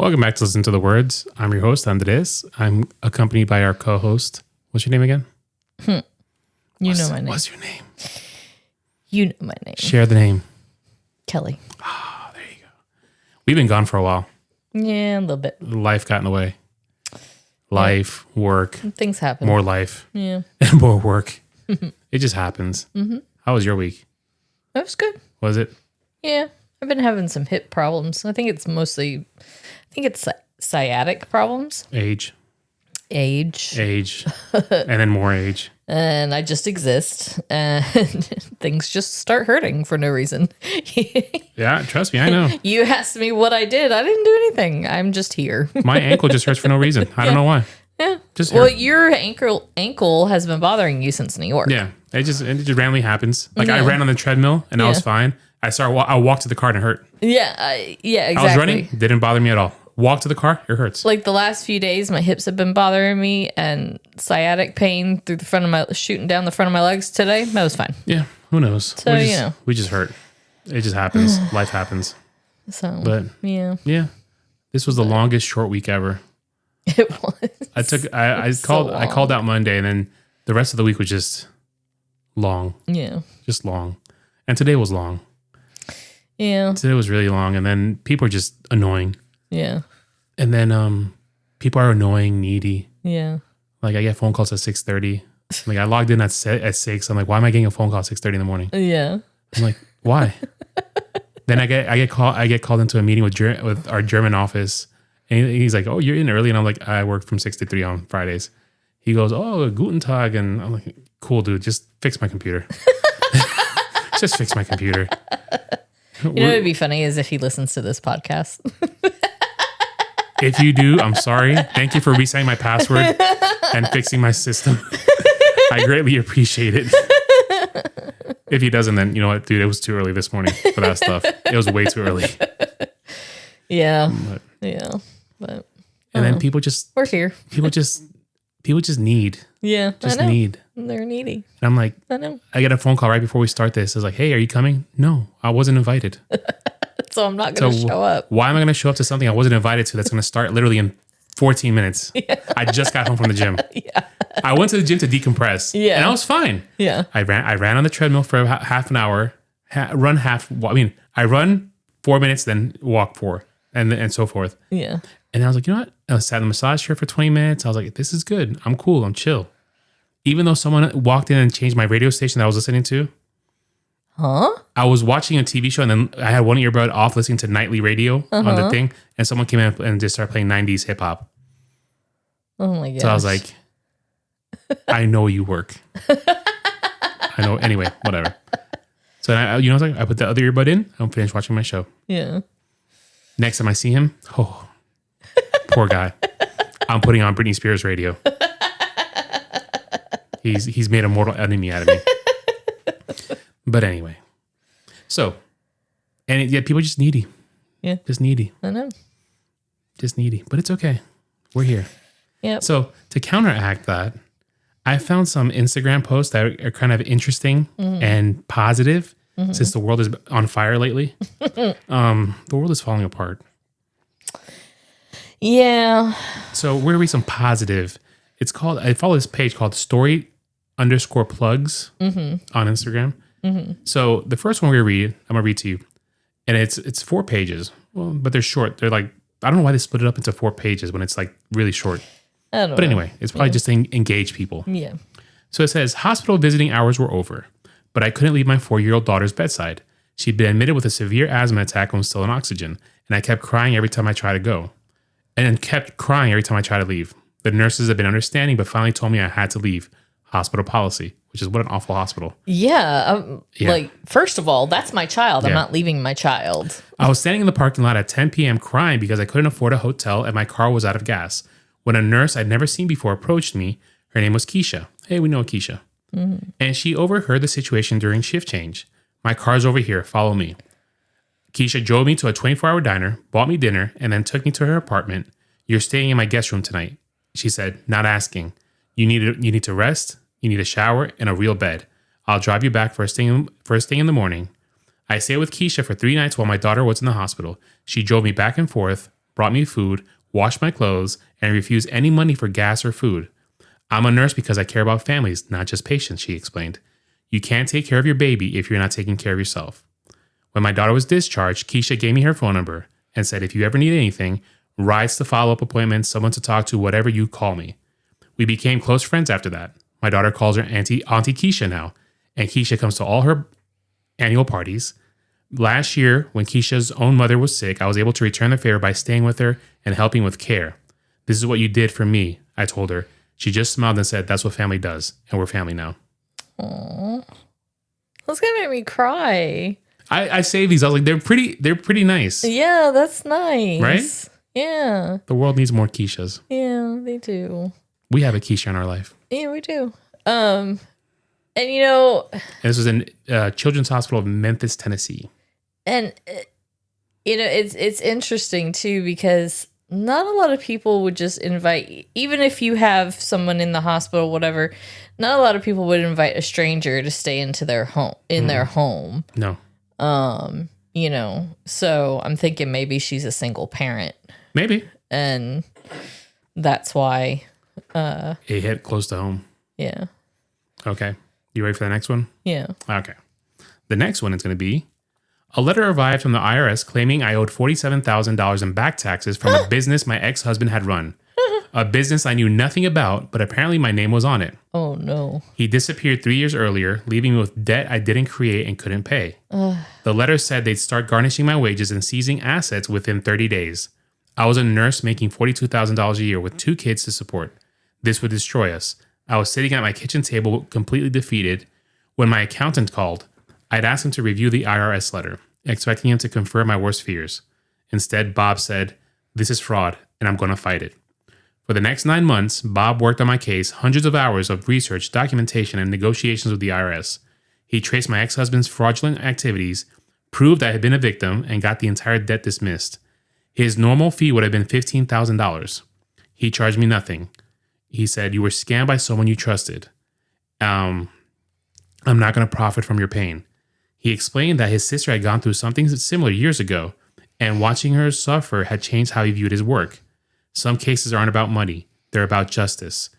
Welcome back to Listen to the Words. I'm your host, Andres. I'm accompanied by our co-host. What's your name again? You know my name. What's your name? You know my name. Share the name. Kelly. Oh, there you go. We've been gone for a while. Yeah, a little bit. Life got in the way. Life, work, Things happen. more life, Yeah. and more work. It just happens. Mm-hmm. How was your week? That was good. Was it? Yeah. I've been having some hip problems. I think it's sciatic problems. Age. And And then more age. I just exist. And things just start hurting for no reason. Yeah, trust me, I know. You asked me what I did. I didn't do anything. I'm just here. My ankle just hurts for no reason. I don't know why. Yeah. Just well, hurt. your ankle has been bothering you since New York. Yeah, it just randomly happens. Like I ran on the treadmill and I was fine. I walked to the car and it hurt. Yeah. Yeah, exactly. I was running, didn't bother me at all. Walk to the car, it hurts. Like the last few days, my hips have been bothering me and sciatic pain through the front of my, shooting down the front of my legs today. That was fine. Yeah, who knows? So, we just hurt. It just happens. Life happens. So, But yeah, this was the longest short week ever. it was. I called out Monday and then the rest of the week was just long. Yeah. Just long. And today was long. Yeah. Today was really long. And then people are just annoying. Yeah. And then people are annoying, needy. Yeah. Like I get phone calls at 6:30. Like I logged in at 6. I'm like, why am I getting a phone call at 6:30 in the morning? Yeah. I'm like, why? Then I get called into a meeting with our German office, and he's like, oh, you're in early, and I'm like, I work from 6 to 3 on Fridays. He goes, oh, guten Tag, and I'm like, cool, dude, just fix my computer. Just fix my computer. You know what would be funny is if he listens to this podcast. If you do, I'm sorry. Thank you for resetting my password and fixing my system. I greatly appreciate it. If he doesn't, then you know what, dude, it was too early this morning for that stuff. It was way too early. Yeah. But then people just we're here. People just need. Yeah. Just I know. need. They're needy. And I'm like, I know. I get a phone call right before we start this. It's like, hey, are you coming? No, I wasn't invited. So I'm not going to show up. Why am I going to show up to something I wasn't invited to that's going to start literally in 14 minutes? Yeah. I just got home from the gym. Yeah. I went to the gym to decompress. Yeah. And I was fine. Yeah. I ran on the treadmill for half an hour, I run 4 minutes, then walk 4 and so forth. Yeah. And I was like, you know what? I sat in the massage chair for 20 minutes. I was like, this is good. I'm cool. I'm chill. Even though someone walked in and changed my radio station that I was listening to. Huh? I was watching a TV show and then I had one earbud off listening to nightly radio on the thing. And someone came in and just started playing 90s hip hop. Oh my gosh. So I was like, I know you work. I know. Anyway, whatever. So I was like, I put the other earbud in. I'm finished watching my show. Yeah. Next time I see him, poor guy. I'm putting on Britney Spears radio. He's made a mortal enemy out of me. But anyway, so, and yet people are just needy. Yeah. Just needy. I know. Just needy. But it's okay. We're here. Yeah. So to counteract that, I found some Instagram posts that are kind of interesting and positive since the world is on fire lately. The world is falling apart. Yeah. So we're going to read some positive. I follow this page called story_plugs on Instagram. Mm-hmm. So the first one I'm going to read to you. And it's 4 pages, but they're short. They're like, I don't know why they split it up into 4 pages when it's like really short. I don't know. But anyway, it's probably just to engage people. Yeah. So it says, hospital visiting hours were over, but I couldn't leave my 4-year-old daughter's bedside. She'd been admitted with a severe asthma attack and was still on oxygen. And I kept crying every time I tried to go. And then kept crying every time I tried to leave. The nurses have been understanding, but finally told me I had to leave. Hospital policy, which is what an awful hospital. Yeah. Like, first of all, that's my child. I'm not leaving my child. I was standing in the parking lot at 10 p.m. crying because I couldn't afford a hotel and my car was out of gas. When a nurse I'd never seen before approached me, her name was Keisha. Hey, we know Keisha. Mm-hmm. And she overheard the situation during shift change. My car's over here. Follow me. Keisha drove me to a 24-hour diner, bought me dinner, and then took me to her apartment. You're staying in my guest room tonight. She said, not asking. You need to rest. You need a shower and a real bed. I'll drive you back first thing in the morning. I stayed with Keisha for 3 nights while my daughter was in the hospital. She drove me back and forth, brought me food, washed my clothes, and refused any money for gas or food. I'm a nurse because I care about families, not just patients, she explained. You can't take care of your baby if you're not taking care of yourself. When my daughter was discharged, Keisha gave me her phone number and said, if you ever need anything, rides to follow-up appointments, someone to talk to, whatever, you call me. We became close friends after that. My daughter calls her Auntie Keisha now, and Keisha comes to all her annual parties. Last year, when Keisha's own mother was sick, I was able to return the favor by staying with her and helping with care. This is what you did for me, I told her. She just smiled and said, that's what family does, and we're family now. Aww. That's gonna make me cry. I saved these. I was like, they're pretty nice. Yeah, that's nice. Right? Yeah. The world needs more Keishas. Yeah, they do. We have a Keisha in our life. Yeah, we do. And you know, and this was in Children's Hospital of Memphis, Tennessee. And you know, it's interesting too, because not a lot of people would just invite, even if you have someone in the hospital, whatever, not a lot of people would invite a stranger to stay into their home, their home. No. You know, so I'm thinking maybe she's a single parent. Maybe. And that's why. It hit close to home. Yeah. Okay. You ready for the next one? Yeah. Okay. The next one is going to be a letter arrived from the IRS claiming I owed $47,000 in back taxes from a business my ex-husband had run. A business I knew nothing about, but apparently my name was on it. Oh, no. He disappeared 3 years earlier, leaving me with debt I didn't create and couldn't pay. The letter said they'd start garnishing my wages and seizing assets within 30 days. I was a nurse making $42,000 a year with 2 kids to support. This would destroy us. I was sitting at my kitchen table completely defeated when my accountant called. I'd asked him to review the IRS letter, expecting him to confirm my worst fears. Instead, Bob said, "This is fraud, and I'm going to fight it." For the next 9 months, Bob worked on my case, hundreds of hours of research, documentation, and negotiations with the IRS. He traced my ex-husband's fraudulent activities, proved I had been a victim, and got the entire debt dismissed. His normal fee would have been $15,000. He charged me nothing. He said, "You were scammed by someone you trusted. I'm not going to profit from your pain." He explained that his sister had gone through something similar years ago, and watching her suffer had changed how he viewed his work. Some cases aren't about money. They're about justice.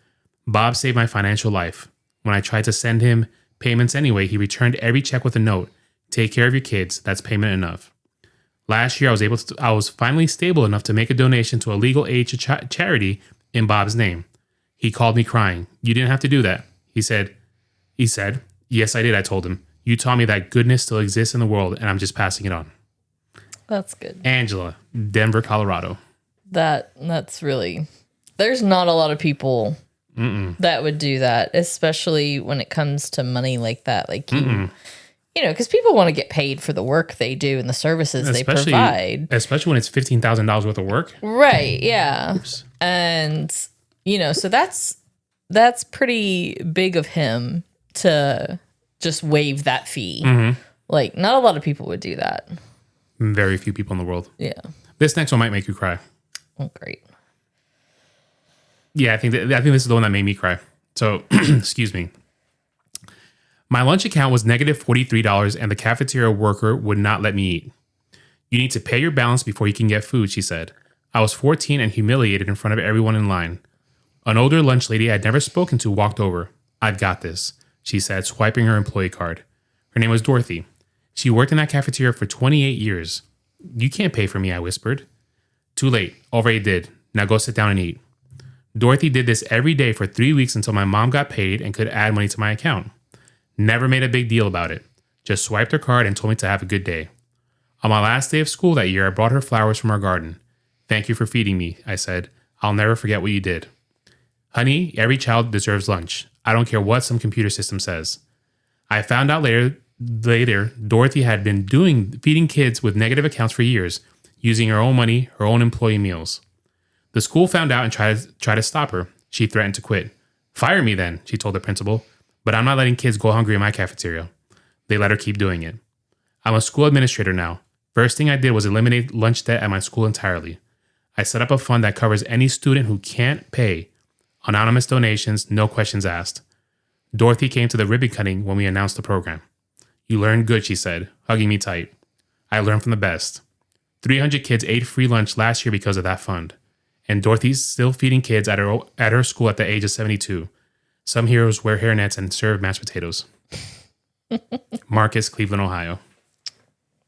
Bob saved my financial life. When I tried to send him payments anyway, he returned every check with a note. "Take care of your kids. That's payment enough." Last year, I was finally stable enough to make a donation to a legal aid charity in Bob's name. He called me crying. "You didn't have to do that." He said, "Yes, I did," I told him. "You taught me that goodness still exists in the world, and I'm just passing it on." That's good. Angela, Denver, Colorado. That's really, there's not a lot of people that would do that, especially when it comes to money like that. Like you know, because people want to get paid for the work they do and the services they provide. Especially when it's $15,000 worth of work. Right, yeah. Oops. And, you know, so that's pretty big of him to just waive that fee. Like, not a lot of people would do that. Very few people in the world. Yeah. This next one might make you cry. Oh, great. Yeah, I think this is the one that made me cry. So, excuse me. My lunch account was negative $43 and the cafeteria worker would not let me eat. "You need to pay your balance before you can get food," she said. I was 14 and humiliated in front of everyone in line. An older lunch lady I'd never spoken to walked over. "I've got this," she said, swiping her employee card. Her name was Dorothy. She worked in that cafeteria for 28 years. "You can't pay for me," I whispered. "Too late. Already did. Now go sit down and eat." Dorothy did this every day for 3 weeks until my mom got paid and could add money to my account. Never made a big deal about it. Just swiped her card and told me to have a good day. On my last day of school that year, I brought her flowers from our garden. "Thank you for feeding me," I said. "I'll never forget what you did." "Honey, every child deserves lunch. I don't care what some computer system says." I found out later Dorothy had been feeding kids with negative accounts for years, using her own money, her own employee meals. The school found out and tried to stop her. She threatened to quit. "Fire me then," she told the principal. "But I'm not letting kids go hungry in my cafeteria." They let her keep doing it. I'm a school administrator now. First thing I did was eliminate lunch debt at my school entirely. I set up a fund that covers any student who can't pay. Anonymous donations, no questions asked. Dorothy came to the ribbon cutting when we announced the program. "You learned good," she said, hugging me tight. "I learned from the best." 300 kids ate free lunch last year because of that fund. And Dorothy's still feeding kids at her school at the age of 72. Some heroes wear hairnets and serve mashed potatoes. Marcus, Cleveland, Ohio.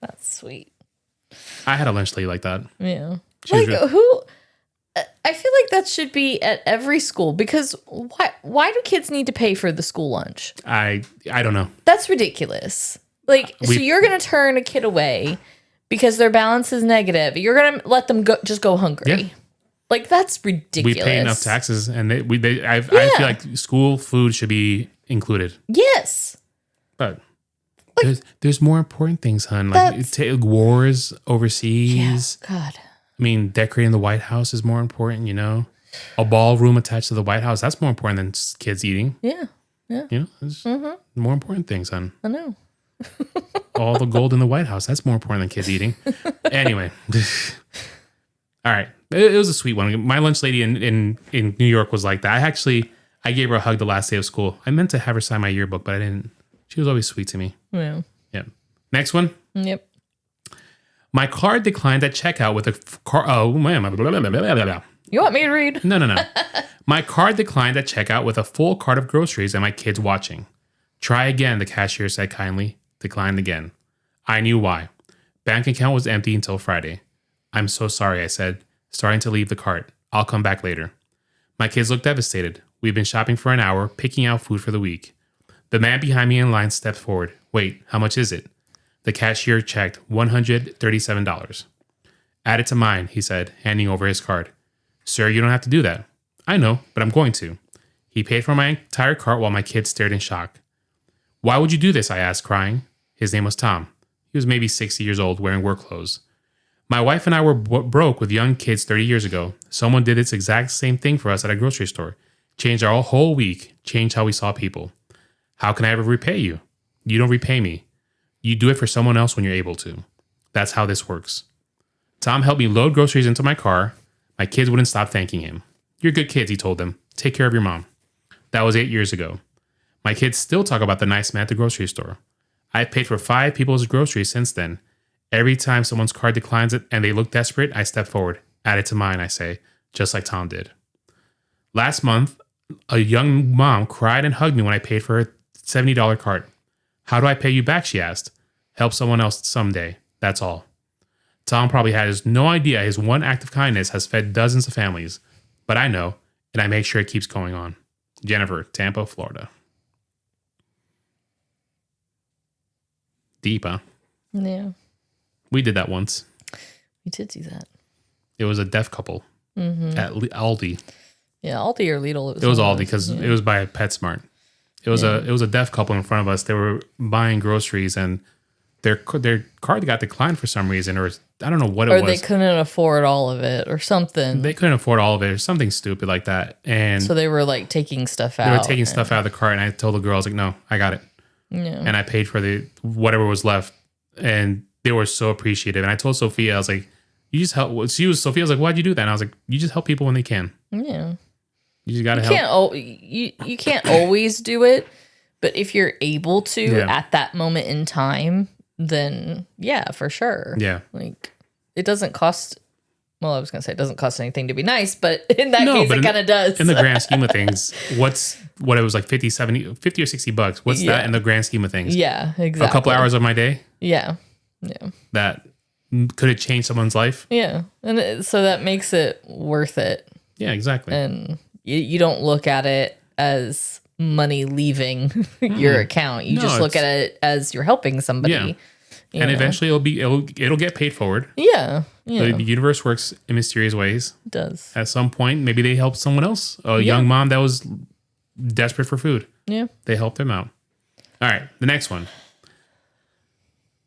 That's sweet. I had a lunch lady like that. Yeah. Like, who... I feel like that should be at every school, because why do kids need to pay for the school lunch? I don't know. That's ridiculous. Like, so you're going to turn a kid away because their balance is negative. You're going to let them go hungry. Yeah. Like, that's ridiculous. We pay enough taxes, and I feel like school food should be included. Yes. But there's more important things, hon. Like wars overseas. Yeah, God. I mean, decorating the White House is more important, you know? A ballroom attached to the White House, that's more important than kids eating. Yeah. Yeah. You know? There's more important things, hon. I know. All the gold in the White House, that's more important than kids eating. Anyway. All right. It was a sweet one. My lunch lady in New York was like that. I gave her a hug the last day of school. I meant to have her sign my yearbook, but I didn't. She was always sweet to me. Yeah. Yeah. Next one. Yep. My card declined at checkout with a car. Oh, man. You want me to read? No. My card declined at checkout with a full cart of groceries and my kids watching. Try again, the cashier said kindly. Declined again. I knew why. Bank account was empty until Friday. I'm so sorry, I said, starting to leave the cart. I'll come back later. My kids looked devastated. We've been shopping for an hour, picking out food for the week. The man behind me in line stepped forward. Wait, how much is it? The cashier checked $137. Add it to mine, he said, handing over his card. Sir, you don't have to do that. I know, but I'm going to. He paid for my entire cart while my kids stared in shock. Why would you do this? I asked, crying. His name was Tom. He was maybe 60 years old, wearing work clothes. My wife and I were broke with young kids 30 years ago. Someone did this exact same thing for us at a grocery store. Changed our whole week. Changed how we saw people. How can I ever repay you? You don't repay me. You do it for someone else when you're able to. That's how this works. Tom helped me load groceries into my car. My kids wouldn't stop thanking him. You're good kids, he told them. Take care of your mom. That was 8 years ago. My kids still talk about the nice man at the grocery store. I've paid for 5 people's groceries since then. Every time someone's card declines it and they look desperate, I step forward. Add it to mine, I say, just like Tom did. Last month, a young mom cried and hugged me when I paid for her $70 cart. How do I pay you back, she asked. Help someone else someday. That's all. Tom probably has no idea his one act of kindness has fed dozens of families. But I know, and I make sure it keeps going on. Jennifer, Tampa, Florida. Deep, huh? Yeah. We did that once. We did do that. It was a deaf couple at Aldi. Yeah, Aldi or Lidl. It was Aldi because it was by PetSmart. It was a deaf couple in front of us. They were buying groceries and their card got declined for some reason, or I don't know what it was. Or they couldn't afford all of it, or something. They couldn't afford all of it, or something stupid like that. And so they were like taking stuff out. They were taking stuff out of the cart, and I told the girls like, "No, I got it." Yeah. And I paid for the whatever was left, and they were so appreciative. And I told Sophia, I was like, "You just help." Sophia was like, "Why'd you do that?" And I was like, "You just help people when they can." Yeah. You just gotta help. You can't always do it, but if you're able to at that moment in time, then yeah, for sure. Yeah. Like it doesn't cost. Well, I was gonna say it doesn't cost anything to be nice, but in that case, it kind of does. In the grand scheme of things, what it was like 50 or $60. What's that in the grand scheme of things? Yeah, exactly. A couple hours of my day. Yeah. Yeah. That could have changed someone's life. Yeah, and so that makes it worth it. Yeah, exactly. And you don't look at it as money leaving your account. You just look at it as you're helping somebody. Yeah. And eventually it'll get paid forward. Yeah. The universe works in mysterious ways. It does. At some point, maybe they helped someone else. A young mom that was desperate for food. Yeah. They helped them out. All right, the next one.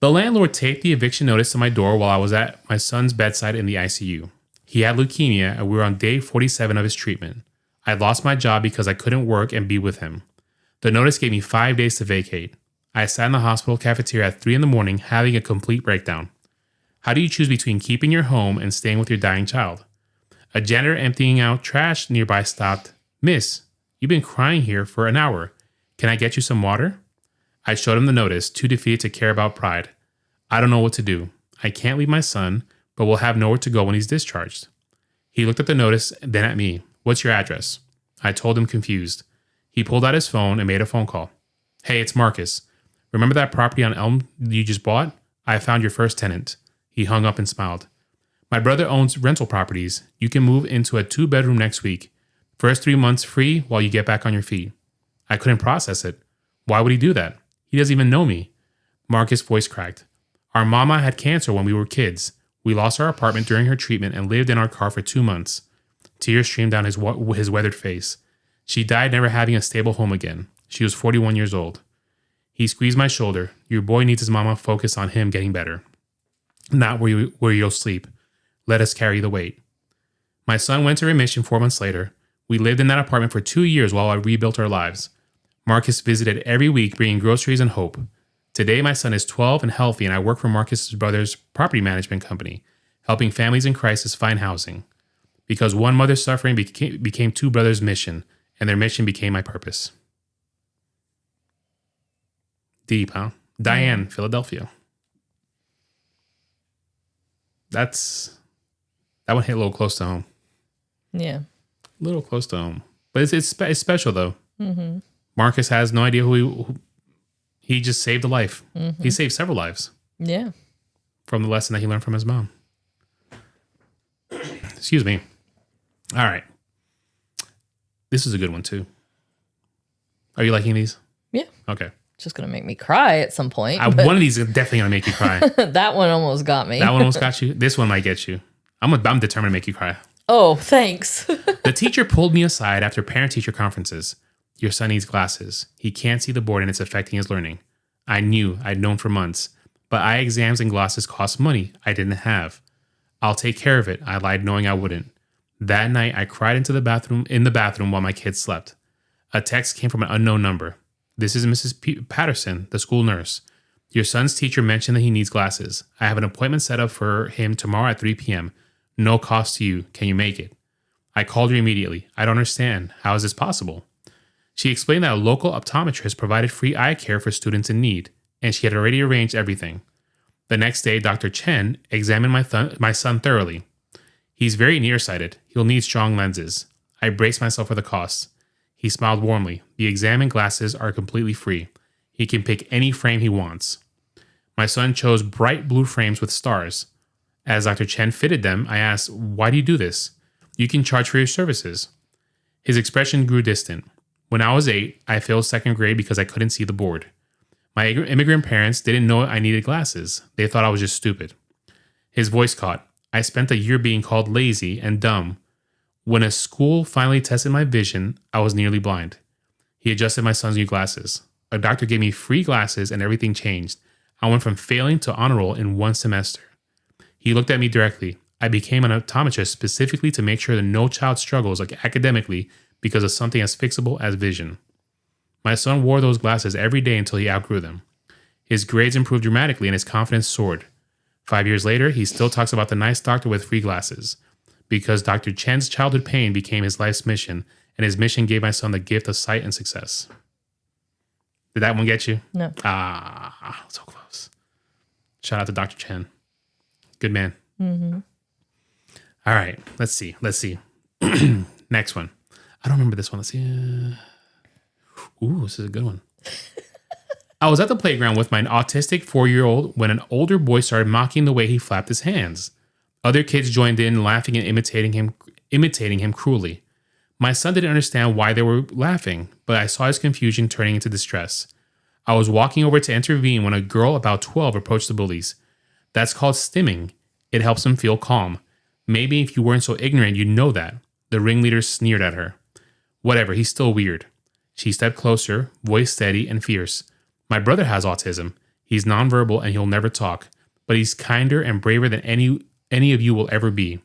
The landlord taped the eviction notice to my door while I was at my son's bedside in the ICU. He had leukemia and we were on day 47 of his treatment. I lost my job because I couldn't work and be with him. The notice gave me 5 days to vacate. I sat in the hospital cafeteria at 3 a.m. having a complete breakdown. How do you choose between keeping your home and staying with your dying child? A janitor emptying out trash nearby stopped. Miss, you've been crying here for an hour. Can I get you some water? I showed him the notice, too defeated to care about pride. I don't know what to do. I can't leave my son, but will have nowhere to go when he's discharged. He looked at the notice, then at me. What's your address? I told him, confused. He pulled out his phone and made a phone call. Hey, it's Marcus. Remember that property on Elm you just bought? I found your first tenant. He hung up and smiled. My brother owns rental properties. You can move into a 2-bedroom next week. First 3 months free while you get back on your feet. I couldn't process it. Why would he do that? He doesn't even know me. Marcus' voice cracked. Our mama had cancer when we were kids. We lost our apartment during her treatment and lived in our car for 2 months. Tears streamed down his weathered face. She died never having a stable home again. She was 41 years old. He squeezed my shoulder. Your boy needs his mama. Focus on him getting better. Not where you'll sleep. Let us carry the weight. My son went to remission 4 months later. We lived in that apartment for 2 years while I rebuilt our lives. Marcus visited every week, bringing groceries and hope. Today, my son is 12 and healthy, and I work for Marcus's brother's property management company, helping families in crisis find housing. Because one mother's suffering became 2 brothers' mission, and their mission became my purpose. Deep, huh? Diane, Philadelphia. That one hit a little close to home. Yeah. A little close to home. But it's special, though. Mm-hmm. Marcus has no idea who he just saved a life. Mm-hmm. He saved several lives. Yeah. From the lesson that he learned from his mom. Excuse me. All right. This is a good one, too. Are you liking these? Yeah. Okay. It's just going to make me cry at some point. One of these is definitely going to make you cry. That one almost got me. That one almost got you? This one might get you. I'm determined to make you cry. Oh, thanks. The teacher pulled me aside after parent-teacher conferences. Your son needs glasses. He can't see the board and it's affecting his learning. I knew. I'd known for months. But eye exams and glasses cost money I didn't have. I'll take care of it, I lied knowing I wouldn't. That night, I cried in the bathroom while my kids slept. A text came from an unknown number. This is Mrs. Patterson, the school nurse. Your son's teacher mentioned that he needs glasses. I have an appointment set up for him tomorrow at 3 p.m. No cost to you. Can you make it? I called her immediately. I don't understand. How is this possible? She explained that a local optometrist provided free eye care for students in need, and she had already arranged everything. The next day, Dr. Chen examined my son thoroughly. He's very nearsighted. He'll need strong lenses. I braced myself for the cost. He smiled warmly. The exam and glasses are completely free. He can pick any frame he wants. My son chose bright blue frames with stars. As Dr. Chen fitted them, I asked, why do you do this? You can charge for your services. His expression grew distant. When I was 8, I failed 2nd grade because I couldn't see the board. My immigrant parents didn't know I needed glasses. They thought I was just stupid. His voice caught. I spent a year being called lazy and dumb. When a school finally tested my vision, I was nearly blind. He adjusted my son's new glasses. A doctor gave me free glasses and everything changed. I went from failing to honor roll in 1 semester. He looked at me directly. I became an optometrist specifically to make sure that no child struggles academically because of something as fixable as vision. My son wore those glasses every day until he outgrew them. His grades improved dramatically and his confidence soared. 5 years later, he still talks about the nice doctor with free glasses. Because Dr. Chen's childhood pain became his life's mission, and his mission gave my son the gift of sight and success. Did that one get you? No. So close. Shout out to Dr. Chen. Good man. Mm-hmm. All right. Let's see. Next one. I don't remember this one. Let's see. Ooh, this is a good one. I was at the playground with my autistic 4-year-old when an older boy started mocking the way he flapped his hands. Other kids joined in, laughing and imitating him cruelly. My son didn't understand why they were laughing, but I saw his confusion turning into distress. I was walking over to intervene when a girl about 12 approached the bullies. That's called stimming. It helps them feel calm. Maybe if you weren't so ignorant, you'd know that. The ringleader sneered at her. Whatever, he's still weird. She stepped closer, voice steady and fierce. My brother has autism. He's nonverbal and he'll never talk, but he's kinder and braver than any of you will ever be.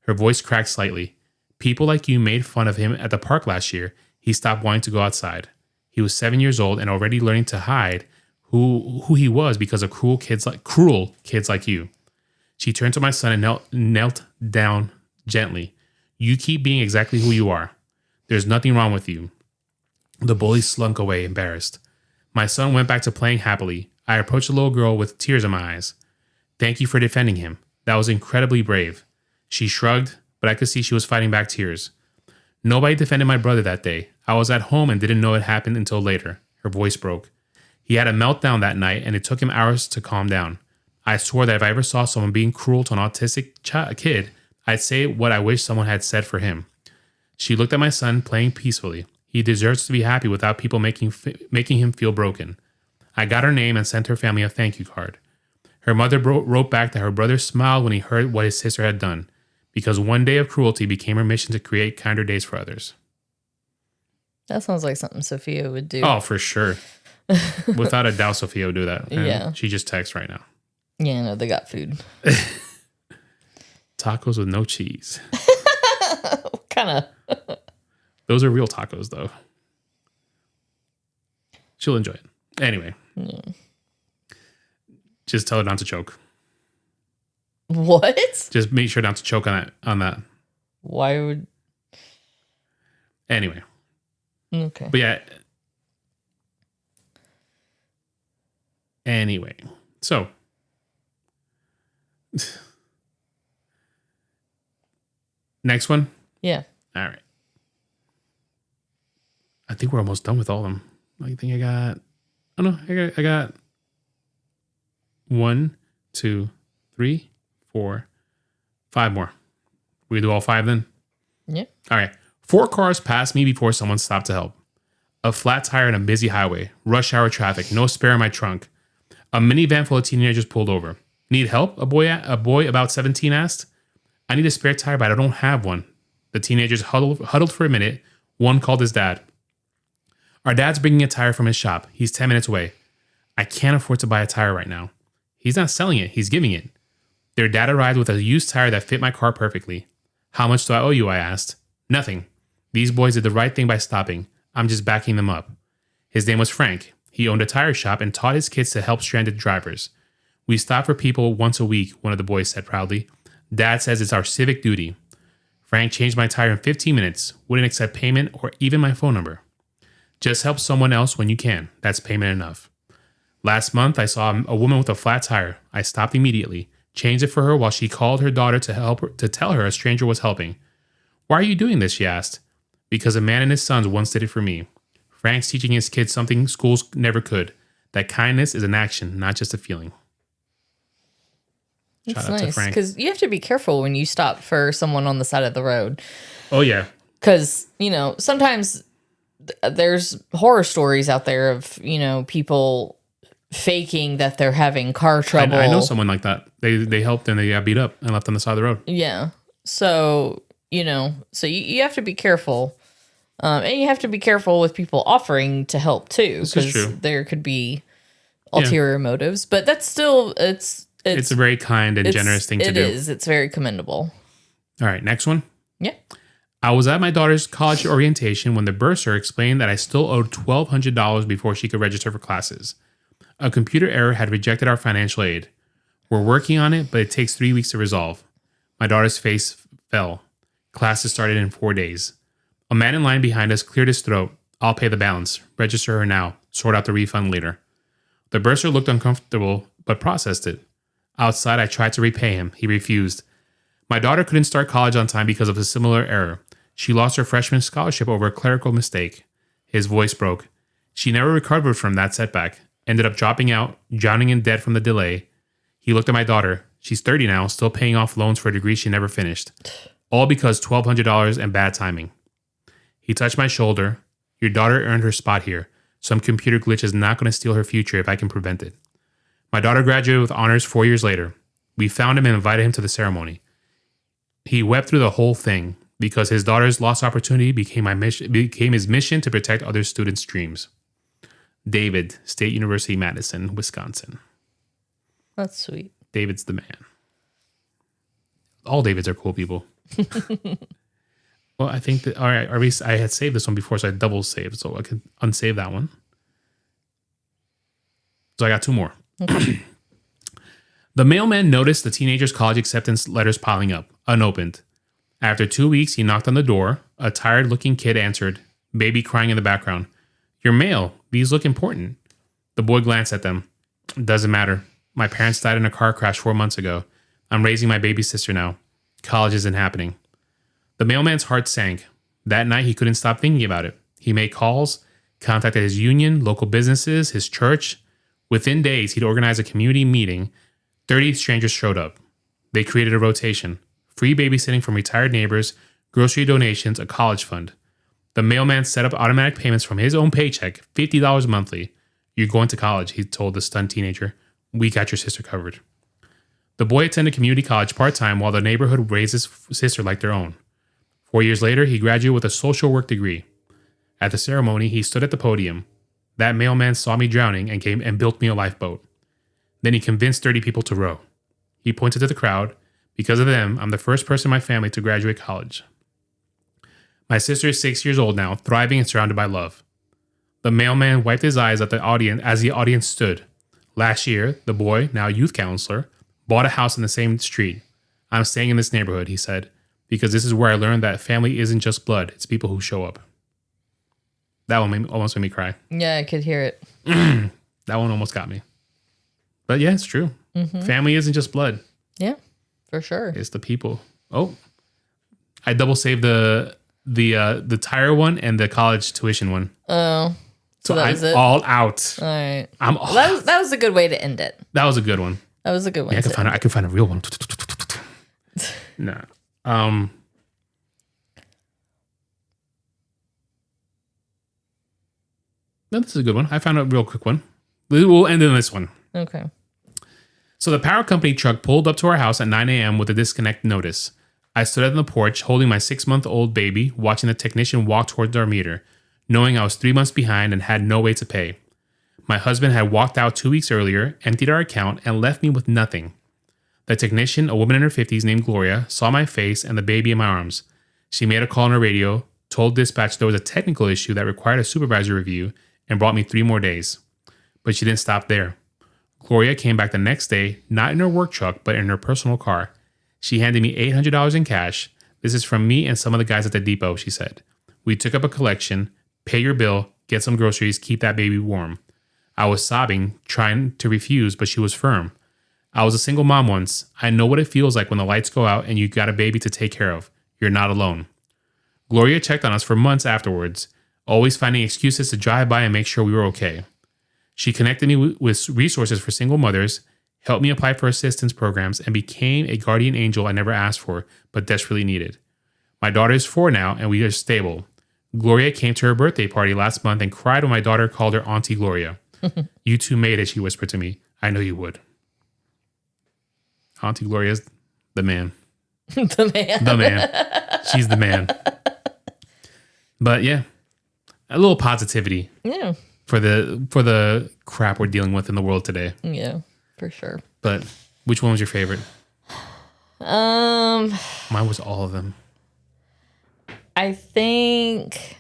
Her voice cracked slightly. People like you made fun of him at the park last year. He stopped wanting to go outside. He was 7 years old and already learning to hide who he was because of cruel kids like you. She turned to my son and knelt down gently. You keep being exactly who you are. There's nothing wrong with you. The bully slunk away, embarrassed. My son went back to playing happily. I approached the little girl with tears in my eyes. Thank you for defending him. That was incredibly brave. She shrugged, but I could see she was fighting back tears. Nobody defended my brother that day. I was at home and didn't know it happened until later. Her voice broke. He had a meltdown that night, and it took him hours to calm down. I swore that if I ever saw someone being cruel to an autistic kid, I'd say what I wish someone had said for him. She looked at my son playing peacefully. He deserves to be happy without people making him feel broken. I got her name and sent her family a thank you card. Her mother wrote back that her brother smiled when he heard what his sister had done, because one day of cruelty became her mission to create kinder days for others. That sounds like something Sophia would do. Oh, for sure. Without a doubt, Sophia would do that. And yeah. She just texts right now. Yeah, no, they got food. Tacos with no cheese. Kind of. Those are real tacos, though. She'll enjoy it. Anyway. Yeah. Just tell her not to choke. What? Just make sure not to choke on that. Why would... Anyway. Okay. But yeah. Anyway. So. Next one? Yeah. All right. I think we're almost done with all of them. I think I got... Oh, no. I got 1, 2, 3, 4, 5 more. We do all 5 then? Yeah. All right. 4 cars passed me before someone stopped to help. A flat tire on a busy highway. Rush hour traffic. No spare in my trunk. A minivan full of teenagers pulled over. Need help? A boy about 17 asked. I need a spare tire, but I don't have one. The teenagers huddled for a minute. One called his dad. Our dad's bringing a tire from his shop. He's 10 minutes away. I can't afford to buy a tire right now. He's not selling it. He's giving it. Their dad arrived with a used tire that fit my car perfectly. How much do I owe you? I asked. Nothing. These boys did the right thing by stopping. I'm just backing them up. His name was Frank. He owned a tire shop and taught his kids to help stranded drivers. We stop for people once a week, one of the boys said proudly. Dad says it's our civic duty. Frank changed my tire in 15 minutes, wouldn't accept payment or even my phone number. Just help someone else when you can. That's payment enough. Last month, I saw a woman with a flat tire. I stopped immediately, changed it for her while she called her daughter to tell her a stranger was helping. Why are you doing this? She asked. Because a man and his sons once did it for me. Frank's teaching his kids something schools never could. That kindness is an action, not just a feeling. That's nice, because you have to be careful when you stop for someone on the side of the road. Oh, yeah. Because, sometimes there's horror stories out there of, people faking that they're having car trouble. I know someone like that. They helped and they got beat up and left on the side of the road. Yeah. So, so you have to be careful. And you have to be careful with people offering to help, too. Because there could be ulterior motives. But that's still, it's a very kind and generous thing to do. It is. It's very commendable. All right, next one. Yeah. I was at my daughter's college orientation when the bursar explained that I still owed $1,200 before she could register for classes. A computer error had rejected our financial aid. We're working on it, but it takes 3 weeks to resolve. My daughter's face fell. Classes started in 4 days. A man in line behind us cleared his throat. I'll pay the balance. Register her now. Sort out the refund later. The bursar looked uncomfortable, but processed it. Outside, I tried to repay him. He refused. My daughter couldn't start college on time because of a similar error. She lost her freshman scholarship over a clerical mistake. His voice broke. She never recovered from that setback. Ended up dropping out, drowning in debt from the delay. He looked at my daughter. She's 30 now, still paying off loans for a degree she never finished. All because $1,200 and bad timing. He touched my shoulder. Your daughter earned her spot here. Some computer glitch is not going to steal her future if I can prevent it. My daughter graduated with honors 4 years later. We found him and invited him to the ceremony. He wept through the whole thing because his daughter's lost opportunity became his mission to protect other students' dreams. David, State University, Madison, Wisconsin. That's sweet. David's the man. All Davids are cool people. Well, I think that, all right, I had saved this one before, so I double saved, so I can unsave that one. So I got 2 more. Okay. The mailman noticed the teenager's college acceptance letters piling up, unopened. After 2 weeks, he knocked on the door. A tired-looking kid answered, baby crying in the background. Your mail. These look important. The boy glanced at them. Doesn't matter. My parents died in a car crash 4 months ago. I'm raising my baby sister now. College isn't happening. The mailman's heart sank. That night, he couldn't stop thinking about it. He made calls, contacted his union, local businesses, his church. Within days, he'd organized a community meeting. 30 strangers showed up. They created a rotation. Free babysitting from retired neighbors, grocery donations, a college fund. The mailman set up automatic payments from his own paycheck, $50 monthly. You're going to college, he told the stunned teenager. We got your sister covered. The boy attended community college part-time while the neighborhood raised his sister like their own. 4 years later, he graduated with a social work degree. At the ceremony, he stood at the podium. That mailman saw me drowning and came and built me a lifeboat. Then he convinced 30 people to row. He pointed to the crowd. Because of them, I'm the first person in my family to graduate college. My sister is 6 years old now, thriving and surrounded by love. The mailman wiped his eyes at the audience as the audience stood. Last year, the boy, now youth counselor, bought a house in the same street. I'm staying in this neighborhood, he said, because this is where I learned that family isn't just blood, it's people who show up. That one almost made me cry. Yeah, I could hear it. That one almost got me. But yeah, it's true. Mm-hmm. Family isn't just blood. Yeah, for sure. It's the people. Oh, I double saved the tire one and the college tuition one. Oh, so that was it? All out. All right. I'm all out. That was a good way to end it. That was a good one. That was a good one. Yeah, I can find a real one. No. No, this is a good one. I found a real quick one. We'll end on this one. Okay. So the power company truck pulled up to our house at 9 a.m. with a disconnect notice. I stood on the porch holding my 6-month-old baby, watching the technician walk towards our meter, knowing I was 3 months behind and had no way to pay. My husband had walked out 2 weeks earlier, emptied our account, and left me with nothing. The technician, a woman in her 50s named Gloria, saw my face and the baby in my arms. She made a call on her radio, told dispatch there was a technical issue that required a supervisor review, and brought me 3 more days. But she didn't stop there. Gloria came back the next day, not in her work truck, but in her personal car. She handed me $800 in cash. This is from me and some of the guys at the depot, she said. We took up a collection, pay your bill, get some groceries, keep that baby warm. I was sobbing, trying to refuse, but she was firm. I was a single mom once. I know what it feels like when the lights go out and you got a baby to take care of. You're not alone. Gloria checked on us for months afterwards, always finding excuses to drive by and make sure we were okay. She connected me with resources for single mothers, helped me apply for assistance programs, and became a guardian angel I never asked for, but desperately needed. My daughter is 4 now, and we are stable. Gloria came to her birthday party last month and cried when my daughter called her Auntie Gloria. You two made it, she whispered to me. I know you would. Auntie Gloria's the man. The man. The man. She's the man. But yeah, a little positivity. Yeah. For the crap we're dealing with in the world today. Yeah, for sure. But which one was your favorite? Mine was all of them. I think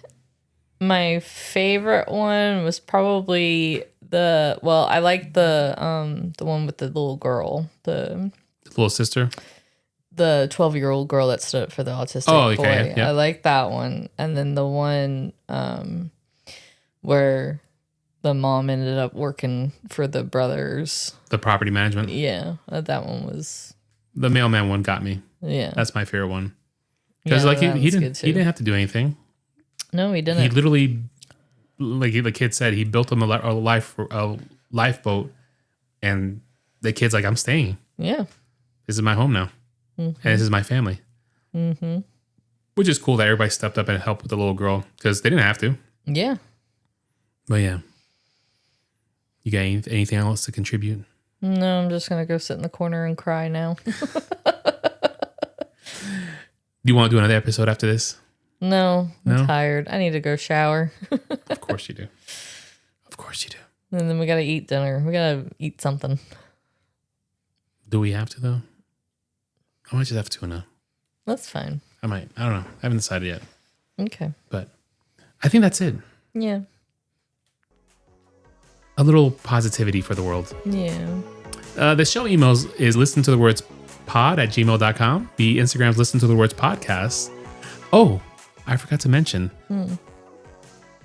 my favorite one was probably I liked the one with the little girl, the little sister, the 12-year-old girl that stood up for the autistic boy. Yeah. I like that one, and then the one where the mom ended up working for the brothers. The property management. Yeah, that one was. The mailman one got me. Yeah, that's my favorite one. Because he didn't have to do anything. No, he didn't. He literally, like the kid said, he built him a lifeboat, and the kid's like, I'm staying. Yeah, this is my home now, and this is my family. Mm-hmm. Which is cool that everybody stepped up and helped with the little girl because they didn't have to. Yeah. But yeah. You got anything else to contribute? No, I'm just going to go sit in the corner and cry now. Do you want to do another episode after this? No, I'm tired. I need to go shower. Of course you do. Of course you do. And then we got to eat dinner. We got to eat something. Do we have to, though? I might just have tuna. That's fine. I might. I don't know. I haven't decided yet. Okay. But I think that's it. Yeah. A little positivity for the world. Yeah. The show emails is listen to the words pod@gmail.com. The Instagram's listen to the words podcast. Oh, I forgot to mention.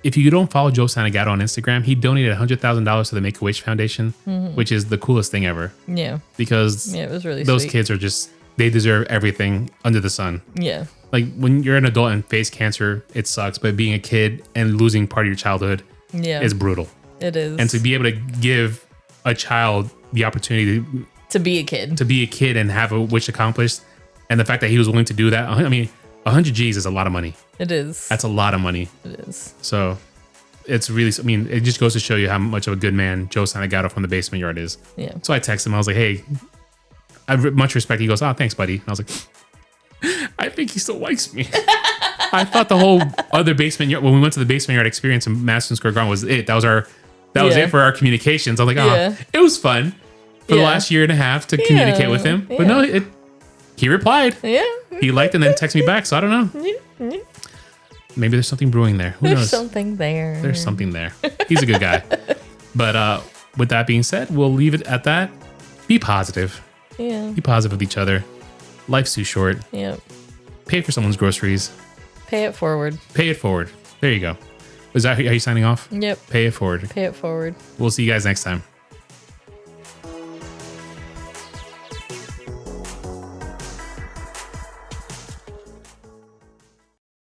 if you don't follow Joe Santagato on Instagram, he donated $100,000 to the Make-A-Wish Foundation, which is the coolest thing ever. Yeah. Because it was really those sweet. kids are just, they deserve everything under the sun. Yeah. Like when you're an adult and face cancer, it sucks. But being a kid and losing part of your childhood is brutal. It is. And to be able to give a child the opportunity to be a kid and have a wish accomplished, and the fact that he was willing to do that, I mean, 100 G's is a lot of money. It is. That's a lot of money. It is. So it's really, I mean, it just goes to show you how much of a good man Joe Santagato from the Basement Yard is. Yeah. So I texted him. I was like, hey, I have much respect. He goes, oh, thanks, buddy. And I was like, I think he still likes me. I thought the whole other Basement Yard, when we went to the Basement Yard experience in Madison Square Garden, was it. That was it for our communications. I was like, it was fun for the last year and a half to communicate with him. But no, he replied. Yeah. He liked and then texted me back. So I don't know. Maybe there's something brewing there. Who knows? There's something there. There's something there. He's a good guy. But with that being said, we'll leave it at that. Be positive. Yeah. Be positive with each other. Life's too short. Yep. Pay for someone's groceries. Pay it forward. Pay it forward. There you go. Is that, are you signing off? Yep. Pay it forward. Pay it forward. We'll see you guys next time.